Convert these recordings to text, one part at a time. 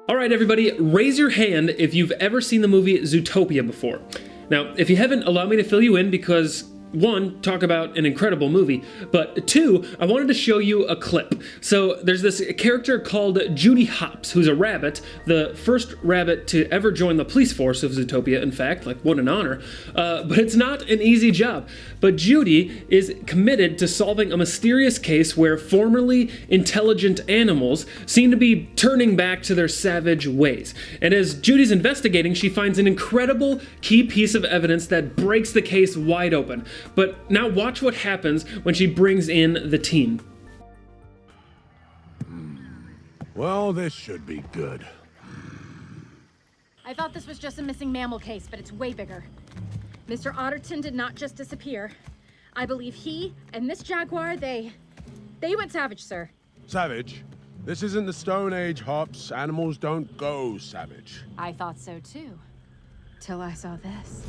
All right, everybody, raise your hand if you've ever seen the movie Zootopia before. Now, if you haven't, allow me to fill you in because, one, talk about an incredible movie, but two, I wanted to show you a clip. So there's this character called Judy Hopps, who's a rabbit, the first rabbit to ever join the police force of Zootopia, in fact, like what an honor. But it's not an easy job. But Judy is committed to solving a mysterious case where formerly intelligent animals seem to be turning back to their savage ways. And as Judy's investigating, she finds an incredible key piece of evidence that breaks the case wide open. But now watch what happens when she brings in the team. Well, this should be good. I thought this was just a missing mammal case, but it's way bigger. Mr. Otterton did not just disappear. I believe he and Miss Jaguar, they went savage, sir. Savage? This isn't the Stone Age, Hops. Animals don't go savage. I thought so too. Till I saw this.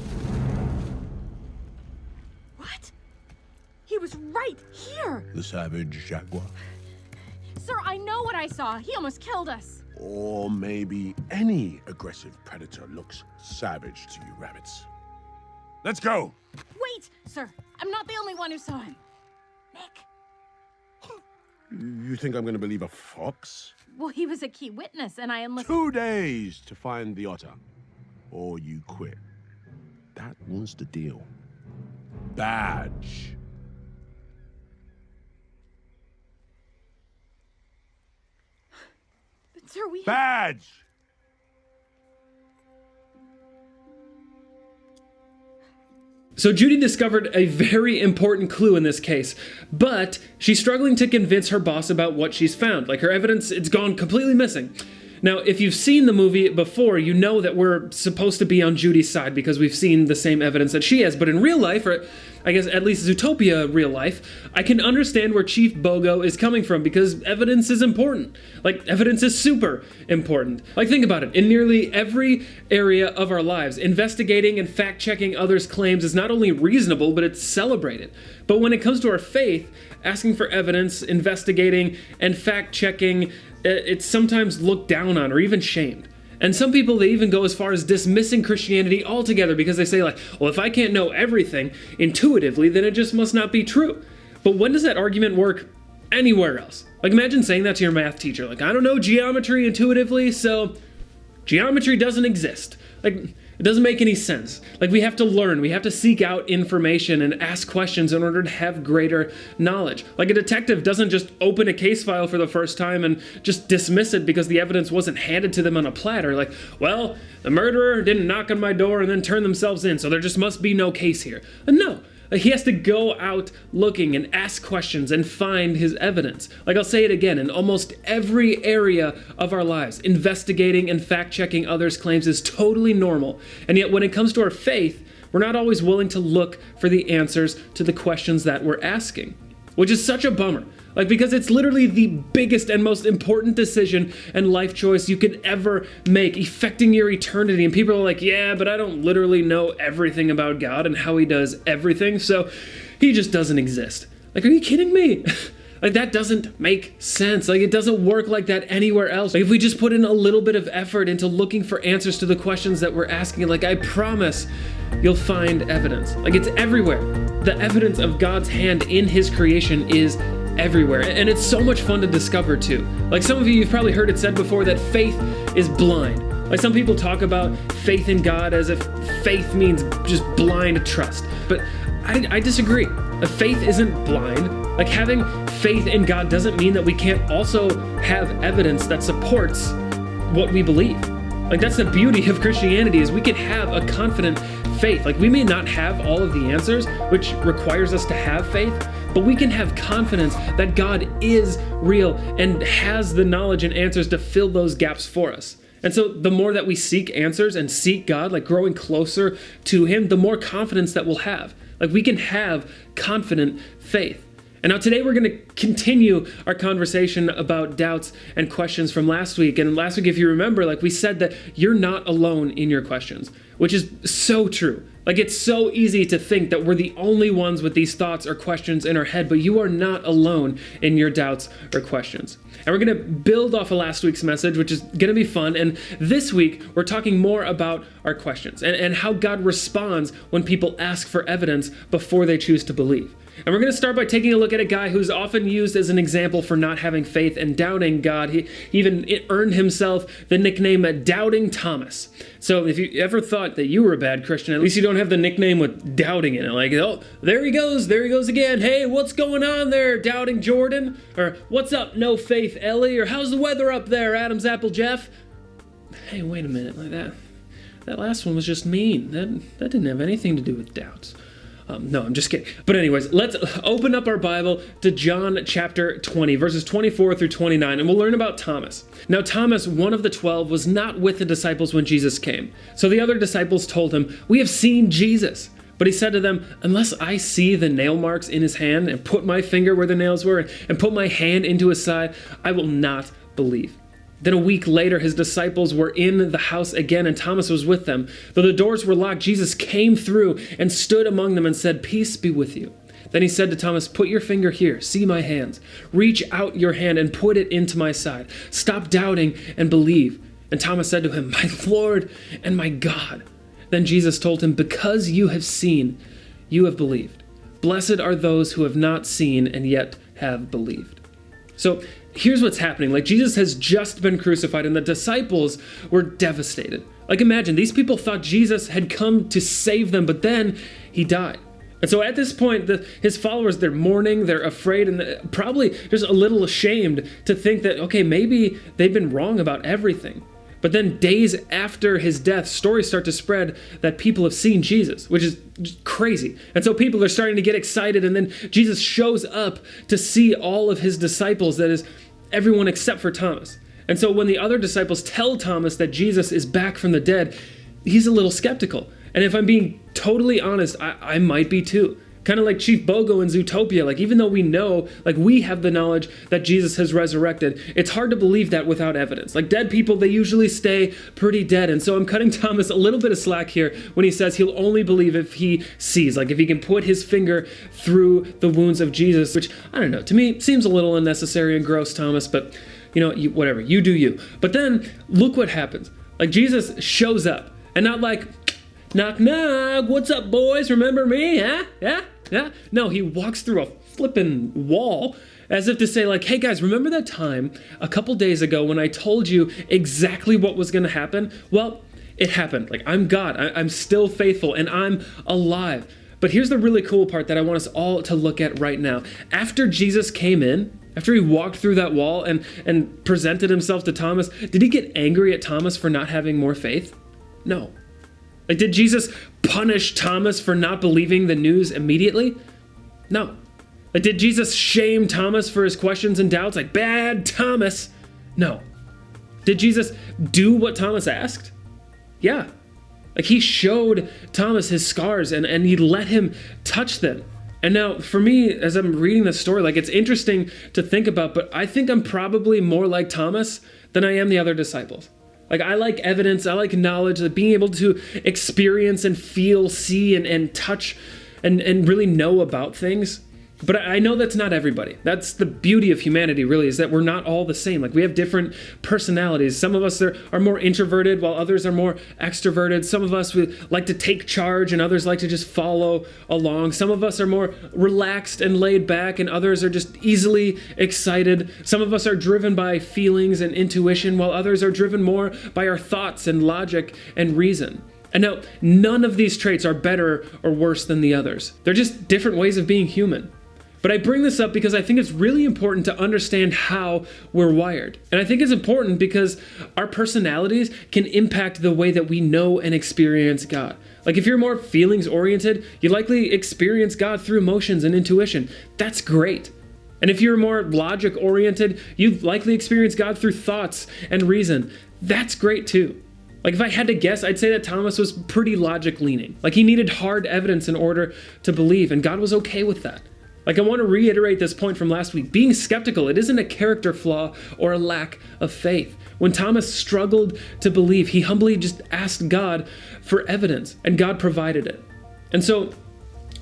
What? He was right here! The savage jaguar? Sir, I know what I saw. He almost killed us. Or maybe any aggressive predator looks savage to you rabbits. Let's go! Wait, sir. I'm not the only one who saw him. Nick. You think I'm gonna believe a fox? Well, he was a key witness, and I enlisted... 2 days to find the otter. Or you quit. That was the deal. Badge. But, sir, we... Badge! So Judy discovered a very important clue in this case, but she's struggling to convince her boss about what she's found. Like her evidence, it's gone completely missing. Now, if you've seen the movie before, you know that we're supposed to be on Judy's side because we've seen the same evidence that she has. But in real life, or I guess at least Zootopia real life, I can understand where Chief Bogo is coming from because evidence is important. Like, evidence is super important. Like, think about it. In nearly every area of our lives, investigating and fact-checking others' claims is not only reasonable, but it's celebrated. But when it comes to our faith, asking for evidence, investigating, and fact-checking, it's sometimes looked down on or even shamed. And some people, they even go as far as dismissing Christianity altogether because they say like, well, if I can't know everything intuitively, then it just must not be true. But when does that argument work anywhere else? Like imagine saying that to your math teacher, like, I don't know geometry intuitively, so geometry doesn't exist. Like, it doesn't make any sense. Like, we have to learn, we have to seek out information and ask questions in order to have greater knowledge. Like, a detective doesn't just open a case file for the first time and just dismiss it because the evidence wasn't handed to them on a platter. Like, well, the murderer didn't knock on my door and then turn themselves in, so there just must be no case here. And no. Like, he has to go out looking and ask questions and find his evidence. Like, I'll say it again, in almost every area of our lives, investigating and fact-checking others' claims is totally normal. And yet when it comes to our faith, we're not always willing to look for the answers to the questions that we're asking, which is such a bummer. Like, because it's literally the biggest and most important decision and life choice you could ever make, affecting your eternity. And people are like, yeah, but I don't literally know everything about God and how he does everything, so he just doesn't exist. Like, are you kidding me? Like, that doesn't make sense. Like, it doesn't work like that anywhere else. Like, if we just put in a little bit of effort into looking for answers to the questions that we're asking, like, I promise you'll find evidence. Like, it's everywhere. The evidence of God's hand in his creation is everywhere, and it's so much fun to discover too. Like some of you've probably heard it said before that faith is blind. Like some people talk about faith in God as if faith means just blind trust. But I disagree. Faith isn't blind. Like having faith in God doesn't mean that we can't also have evidence that supports what we believe. Like that's the beauty of Christianity is we can have a confident faith. Like we may not have all of the answers, which requires us to have faith, but we can have confidence that God is real and has the knowledge and answers to fill those gaps for us. And so the more that we seek answers and seek God, like growing closer to him, the more confidence that we'll have. Like we can have confident faith. And now today we're going to continue our conversation about doubts and questions from last week. And last week, if you remember, like we said that you're not alone in your questions, which is so true. Like it's so easy to think that we're the only ones with these thoughts or questions in our head, but you are not alone in your doubts or questions. And we're going to build off of last week's message, which is going to be fun. And this week, we're talking more about our questions and how God responds when people ask for evidence before they choose to believe. And we're going to start by taking a look at a guy who's often used as an example for not having faith and doubting God. He even earned himself the nickname Doubting Thomas. So if you ever thought that you were a bad Christian, at least you don't have the nickname with doubting in it. Like, oh, there he goes again. Hey, what's going on there, Doubting Jordan? Or what's up, No Faith Ellie? Or how's the weather up there, Adam's Apple Jeff? Hey, wait a minute, like that last one was just mean. That didn't have anything to do with doubts. No, I'm just kidding. But anyways, let's open up our Bible to John chapter 20, verses 24 through 29, and we'll learn about Thomas. Now, Thomas, one of the 12, was not with the disciples when Jesus came. So the other disciples told him, "We have seen Jesus." But he said to them, "Unless I see the nail marks in his hand and put my finger where the nails were and put my hand into his side, I will not believe." Then a week later, his disciples were in the house again, and Thomas was with them. Though the doors were locked, Jesus came through and stood among them and said, "Peace be with you." Then he said to Thomas, "Put your finger here, see my hands. Reach out your hand and put it into my side. Stop doubting and believe." And Thomas said to him, "My Lord and my God." Then Jesus told him, "Because you have seen, you have believed. Blessed are those who have not seen and yet have believed." So here's what's happening. Like Jesus has just been crucified and the disciples were devastated. Like imagine, these people thought Jesus had come to save them, but then he died. And so at this point, his followers, they're mourning, they're afraid, and they're probably just a little ashamed to think that, okay, maybe they've been wrong about everything. But then days after his death, stories start to spread that people have seen Jesus, which is just crazy. And so people are starting to get excited, and then Jesus shows up to see all of his disciples, that is, everyone except for Thomas. And so when the other disciples tell Thomas that Jesus is back from the dead, he's a little skeptical. And if I'm being totally honest, I might be too. Kind of like Chief Bogo in Zootopia. Like even though we know, like we have the knowledge that Jesus has resurrected, it's hard to believe that without evidence. Like dead people, they usually stay pretty dead. And so I'm cutting Thomas a little bit of slack here when he says he'll only believe if he sees. Like if he can put his finger through the wounds of Jesus, which I don't know, to me seems a little unnecessary and gross, Thomas, but you know, whatever, you do you. But then look what happens. Like Jesus shows up and not like, "Knock, knock, what's up, boys? Remember me, huh? Yeah? No, he walks through a flippin' wall as if to say like, "Hey guys, remember that time a couple days ago when I told you exactly what was going to happen? Well, it happened. Like I'm God. I'm still faithful and I'm alive." But here's the really cool part that I want us all to look at right now. After Jesus came in, after he walked through that wall and presented himself to Thomas, did he get angry at Thomas for not having more faith? No. Like, did Jesus punish Thomas for not believing the news immediately? No. Like, did Jesus shame Thomas for his questions and doubts? Like, bad Thomas? No. Did Jesus do what Thomas asked? Yeah. Like, he showed Thomas his scars and he let him touch them. And now, for me, as I'm reading this story, like, it's interesting to think about, but I think I'm probably more like Thomas than I am the other disciples. Like, I like evidence, I like knowledge, like being able to experience and feel, see, and touch and really know about things. But I know that's not everybody. That's the beauty of humanity, really, is that we're not all the same. Like, we have different personalities. Some of us are more introverted, while others are more extroverted. Some of us we like to take charge, and others like to just follow along. Some of us are more relaxed and laid back, and others are just easily excited. Some of us are driven by feelings and intuition, while others are driven more by our thoughts and logic and reason. And now, none of these traits are better or worse than the others. They're just different ways of being human. But I bring this up because I think it's really important to understand how we're wired. And I think it's important because our personalities can impact the way that we know and experience God. Like if you're more feelings oriented, you likely experience God through emotions and intuition. That's great. And if you're more logic oriented, you likely experience God through thoughts and reason. That's great too. Like if I had to guess, I'd say that Thomas was pretty logic leaning. Like he needed hard evidence in order to believe, and God was okay with that. Like, I want to reiterate this point from last week. Being skeptical, it isn't a character flaw or a lack of faith. When Thomas struggled to believe, he humbly just asked God for evidence, and God provided it. And so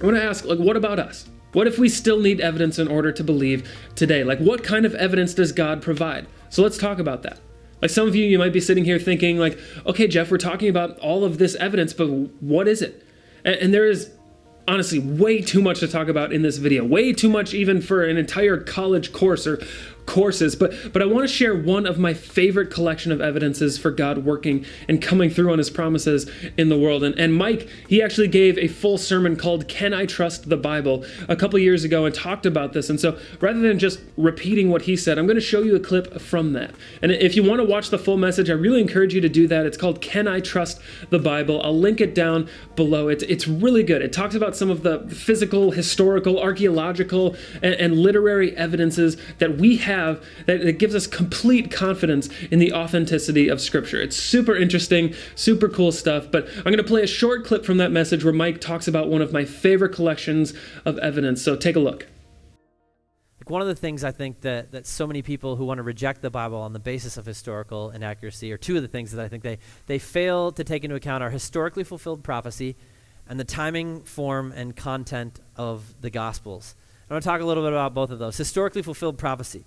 I want to ask, like, what about us? What if we still need evidence in order to believe today? Like, what kind of evidence does God provide? So let's talk about that. Like, some of you might be sitting here thinking, like, okay, Jeff, we're talking about all of this evidence, but what is it? And there is honestly way too much to talk about in this video, way too much even for an entire college course or courses, but I want to share one of my favorite collection of evidences for God working and coming through on his promises in the world. And Mike, he actually gave a full sermon called Can I Trust the Bible a couple years ago and talked about this. And so rather than just repeating what he said, I'm going to show you a clip from that. And if you want to watch the full message, I really encourage you to do that. It's called Can I Trust the Bible? I'll link it down below. It's really good. It talks about some of the physical, historical, archaeological, and literary evidences that we have that gives us complete confidence in the authenticity of Scripture. It's super interesting, super cool stuff, but I'm going to play a short clip from that message where Mike talks about one of my favorite collections of evidence. So take a look. One of the things I think that so many people who want to reject the Bible on the basis of historical inaccuracy, or two of the things that I think they fail to take into account, are historically fulfilled prophecy and the timing, form, and content of the Gospels. I want to talk a little bit about both of those. Historically fulfilled prophecy.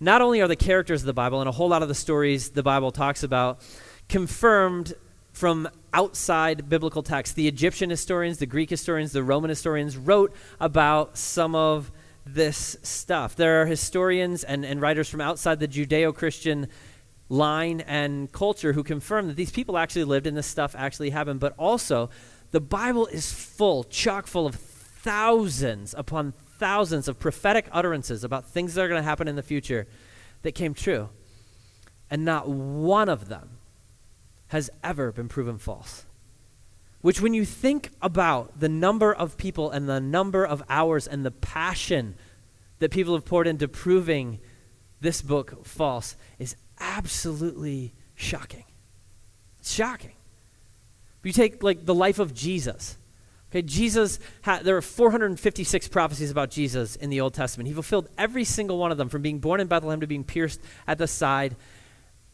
Not only are the characters of the Bible and a whole lot of the stories the Bible talks about confirmed from outside biblical texts. The Egyptian historians, the Greek historians, the Roman historians wrote about some of this stuff. There are historians and writers from outside the Judeo-Christian line and culture who confirm that these people actually lived and this stuff actually happened. But also, the Bible is full, chock full of thousands upon thousands of prophetic utterances about things that are going to happen in the future that came true. And not one of them has ever been proven false. Which, when you think about the number of people and the number of hours and the passion that people have poured into proving this book false, is absolutely shocking. It's shocking. You take, like, the life of Jesus. Okay, there are 456 prophecies about Jesus in the Old Testament. He fulfilled every single one of them, from being born in Bethlehem to being pierced at the side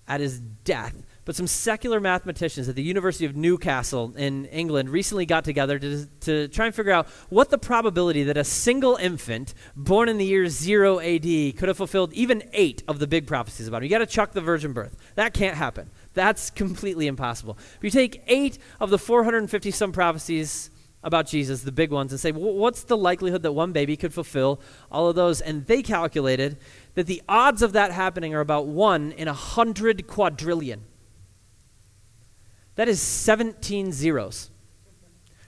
at his death. But some secular mathematicians at the University of Newcastle in England recently got together to try and figure out what the probability that a single infant born in the year 0 AD could have fulfilled even 8 of the big prophecies about him. You got to chuck the virgin birth. That can't happen. That's completely impossible. If you take 8 of the 450 some prophecies about Jesus, the big ones, and say, well, what's the likelihood that one baby could fulfill all of those? And they calculated that the odds of that happening are about 1 in 100 quadrillion. That is 17 zeros.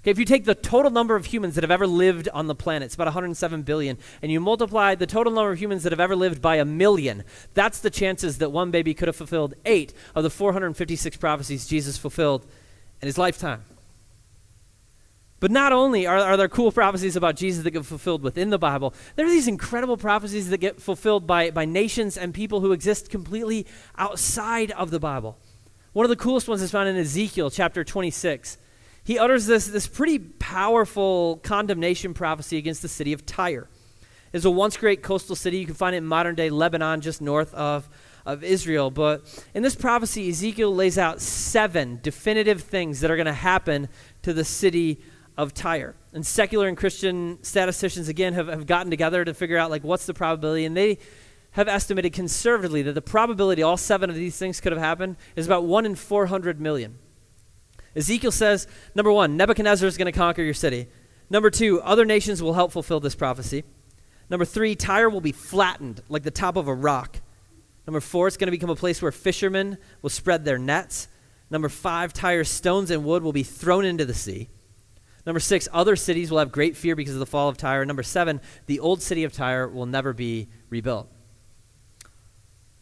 Okay, if you take the total number of humans that have ever lived on the planet, it's about 107 billion, and you multiply the total number of humans that have ever lived by 1 million, that's the chances that one baby could have fulfilled 8 of the 456 prophecies Jesus fulfilled in his lifetime. But not only are there cool prophecies about Jesus that get fulfilled within the Bible, there are these incredible prophecies that get fulfilled by nations and people who exist completely outside of the Bible. One of the coolest ones is found in Ezekiel chapter 26. He utters this pretty powerful condemnation prophecy against the city of Tyre. It's a once great coastal city. You can find it in modern-day Lebanon, just north of Israel. But in this prophecy, Ezekiel lays out 7 definitive things that are going to happen to the city of Tyre. And secular and Christian statisticians, again, have gotten together to figure out, like, what's the probability, and they have estimated conservatively that the probability all 7 of these things could have happened is about 1 in 400 million. Ezekiel says, number 1, Nebuchadnezzar is going to conquer your city. Number 2, other nations will help fulfill this prophecy. Number 3, Tyre will be flattened like the top of a rock. Number 4, it's going to become a place where fishermen will spread their nets. Number 5, Tyre's stones and wood will be thrown into the sea. Number 6, other cities will have great fear because of the fall of Tyre. Number 7, the old city of Tyre will never be rebuilt.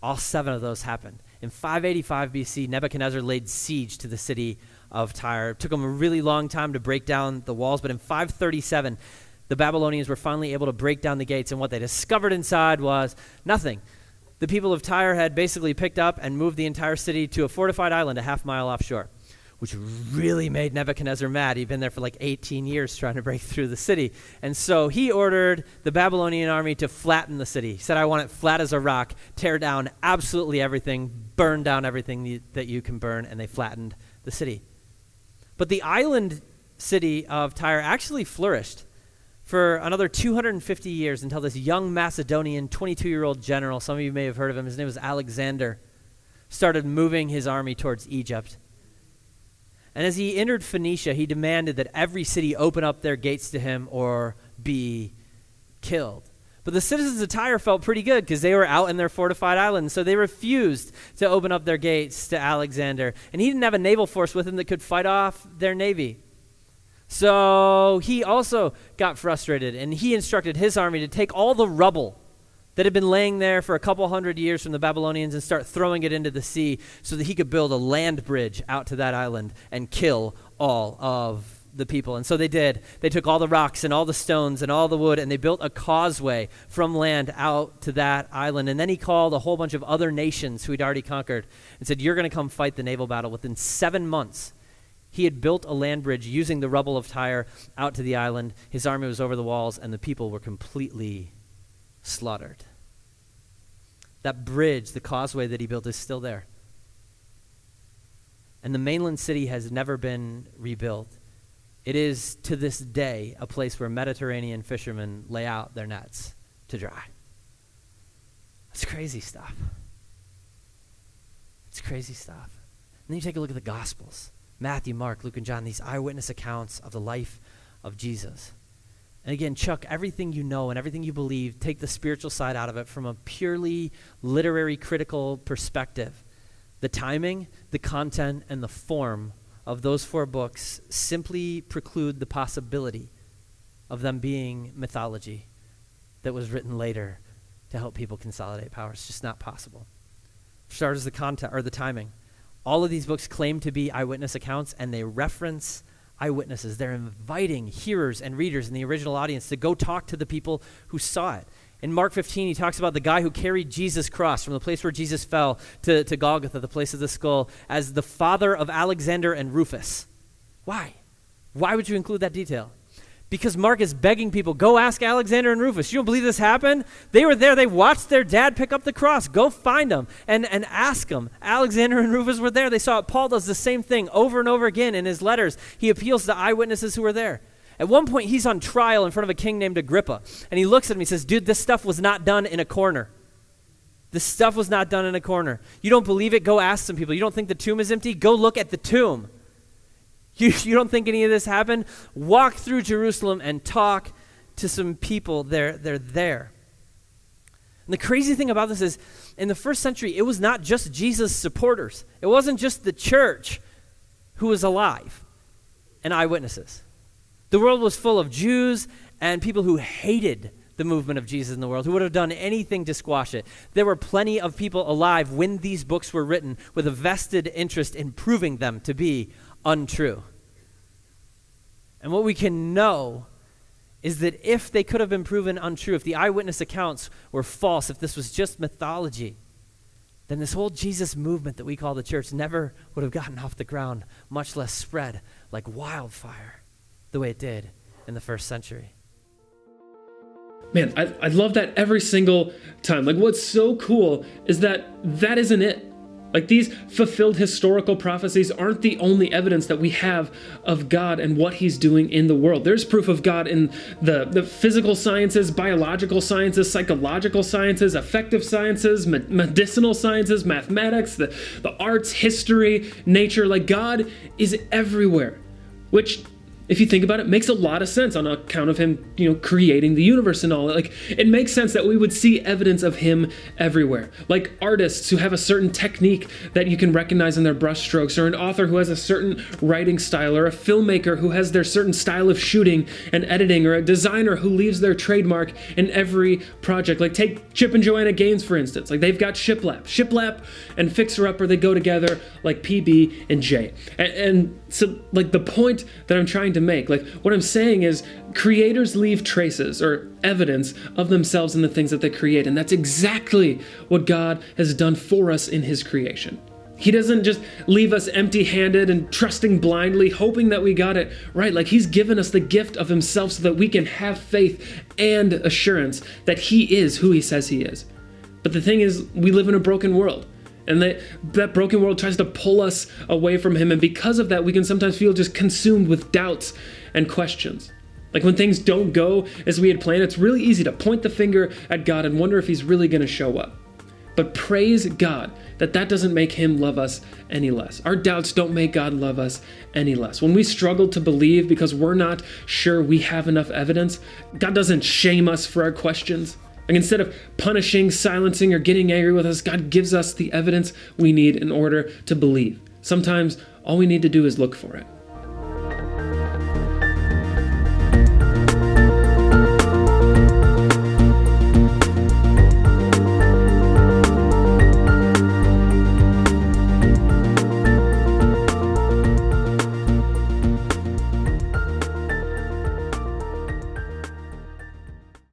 All 7 of those happened. In 585 BC, Nebuchadnezzar laid siege to the city of Tyre. It took him a really long time to break down the walls, but in 537, the Babylonians were finally able to break down the gates, and what they discovered inside was nothing. The people of Tyre had basically picked up and moved the entire city to a fortified island a half mile offshore. which really made Nebuchadnezzar mad. He'd been there for like 18 years trying to break through the city. And so he ordered the Babylonian army to flatten the city. He said, I want it flat as a rock, tear down absolutely everything, burn down everything that you can burn, and they flattened the city. But the island city of Tyre actually flourished for another 250 years until this young Macedonian 22-year-old general, some of you may have heard of him, his name was Alexander, started moving his army towards Egypt. And as he entered Phoenicia, he demanded that every city open up their gates to him or be killed. But the citizens of Tyre felt pretty good because they were out in their fortified island, so they refused to open up their gates to Alexander. And he didn't have a naval force with him that could fight off their navy. So he also got frustrated, and he instructed his army to take all the rubble that had been laying there for a couple hundred years from the Babylonians and start throwing it into the sea so that he could build a land bridge out to that island and kill all of the people. And so they did. They took all the rocks and all the stones and all the wood, and they built a causeway from land out to that island. And then he called a whole bunch of other nations who he'd already conquered and said, you're going to come fight the naval battle. Within 7 months, he had built a land bridge using the rubble of Tyre out to the island. His army was over the walls, and the people were completely slaughtered. That bridge, the causeway that he built, is still there. And the mainland city has never been rebuilt. It is, to this day, a place where Mediterranean fishermen lay out their nets to dry. That's crazy stuff. It's crazy stuff. And then you take a look at the Gospels. Matthew, Mark, Luke, and John, these eyewitness accounts of the life of Jesus. And again, chuck everything you know and everything you believe, take the spiritual side out of it from a purely literary critical perspective. The timing, the content, and the form of those 4 books simply preclude the possibility of them being mythology that was written later to help people consolidate power. It's just not possible. For starters, the content or the timing. All of these books claim to be eyewitness accounts, and they reference eyewitnesses. They're inviting hearers and readers in the original audience to go talk to the people who saw it. In Mark 15, he talks about the guy who carried Jesus' cross from the place where Jesus fell to Golgotha, the place of the skull, as the father of Alexander and Rufus. Why? Why would you include that detail? Because Mark is begging people, go ask Alexander and Rufus. You don't believe this happened? They were there. They watched their dad pick up the cross. Go find them and ask them. Alexander and Rufus were there. They saw it. Paul does the same thing over and over again in his letters. He appeals to eyewitnesses who were there. At one point, he's on trial in front of a king named Agrippa. And he looks at him. He says, dude, this stuff was not done in a corner. This stuff was not done in a corner. You don't believe it? Go ask some people. You don't think the tomb is empty? Go look at the tomb. You don't think any of this happened? Walk through Jerusalem and talk to some people. They're there. And the crazy thing about this is, in the first century, it was not just Jesus' supporters. It wasn't just the church who was alive and eyewitnesses. The world was full of Jews and people who hated the movement of Jesus in the world, who would have done anything to squash it. There were plenty of people alive when these books were written with a vested interest in proving them to be untrue. And what we can know is that if they could have been proven untrue, if the eyewitness accounts were false, if this was just mythology, then this whole Jesus movement that we call the church never would have gotten off the ground, much less spread like wildfire the way it did in the first century. Man, I love that every single time. Like, what's so cool is that isn't it. Like, these fulfilled historical prophecies aren't the only evidence that we have of God and what he's doing in the world. There's proof of God in the physical sciences, biological sciences, psychological sciences, affective sciences, medicinal sciences, mathematics, the arts, history, nature. Like, God is everywhere, which, if you think about it, makes a lot of sense on account of him, creating the universe and all. Like, it makes sense that we would see evidence of him everywhere. Like artists who have a certain technique that you can recognize in their brushstrokes, or an author who has a certain writing style, or a filmmaker who has their certain style of shooting and editing, or a designer who leaves their trademark in every project. Like, take Chip and Joanna Gaines, for instance. Like, they've got Shiplap. Shiplap and Fixer Upper, they go together like PB and J. And so, like, the point that I'm trying to make, like, what I'm saying is, creators leave traces or evidence of themselves in the things that they create, and that's exactly what God has done for us in his creation. He doesn't just leave us empty-handed and trusting blindly, hoping that we got it right. Like he's given us the gift of himself so that we can have faith and assurance that he is who he says he is. But the thing is, we live in a broken world. And that broken world tries to pull us away from him. And because of that, we can sometimes feel just consumed with doubts and questions. Like when things don't go as we had planned, it's really easy to point the finger at God and wonder if he's really going to show up. But praise God that doesn't make him love us any less. Our doubts don't make God love us any less. When we struggle to believe because we're not sure we have enough evidence, God doesn't shame us for our questions. Like instead of punishing, silencing, or getting angry with us, God gives us the evidence we need in order to believe. Sometimes all we need to do is look for it.